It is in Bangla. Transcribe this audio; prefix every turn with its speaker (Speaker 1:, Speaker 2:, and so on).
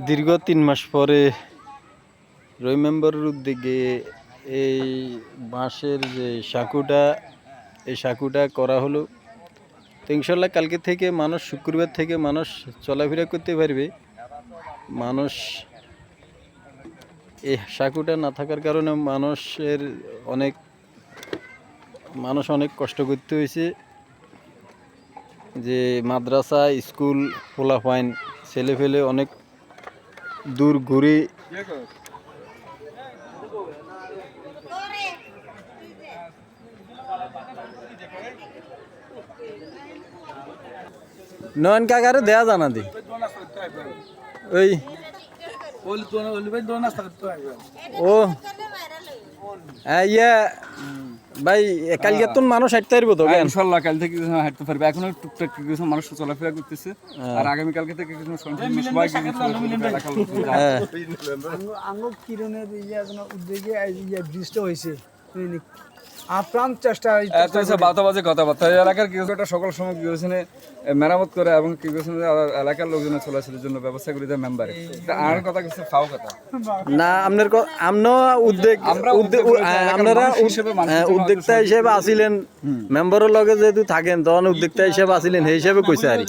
Speaker 1: দীর্ঘ 3 মাস পরে রহিম মেম্বারের উদ্যোগে এই বাঁশের যে এই সাঁকুটা করা হলো। তো ইনশাল্লাহ কালকে থেকে মানুষ, শুক্রবার থেকে মানুষ চলাফেরা করতে পারবে। মানুষ এই সাঁকুটা না থাকার কারণে মানুষ অনেক কষ্ট করতে হয়েছে। যে মাদ্রাসা, স্কুল, পোলাপাইন, ছেলে ফেলে অনেক দূর ঘুরে নয়ন কাকারে দেয়া জানা দি ওই ও ইয়া ভাই কালকে তো মানুষ হাঁটতে পারবো তো?
Speaker 2: ইনশাআল্লাহ কাল থেকে হাঁটতে পারবে। এখনো টুকটাক কিছু মানুষ চলাফেরা করতেছে, আর আগামী কালকে থেকে কিছু
Speaker 3: কিরণের উদ্যোগে ব্রিজটা হয়েছে আপ্রাণ চেষ্টা
Speaker 2: বাতাবাজে কথাবার্তা এলাকার কিছু একটা সকল সময় কি করেছেন মেরামত করে এবং কি করেছেন এলাকার লোকজনের চলাচলের জন্য ব্যবস্থা করে দেয় মেম্বারে। আর কথা কিছু ফাও কথা
Speaker 1: না, আপনারা উদ্যোক্তা হিসেবে আসিলেন, মেম্বারের লগে যেহেতু থাকেন তখন উদ্যোক্তা হিসেবে আসিলেন, সেই হিসেবে কইছে আর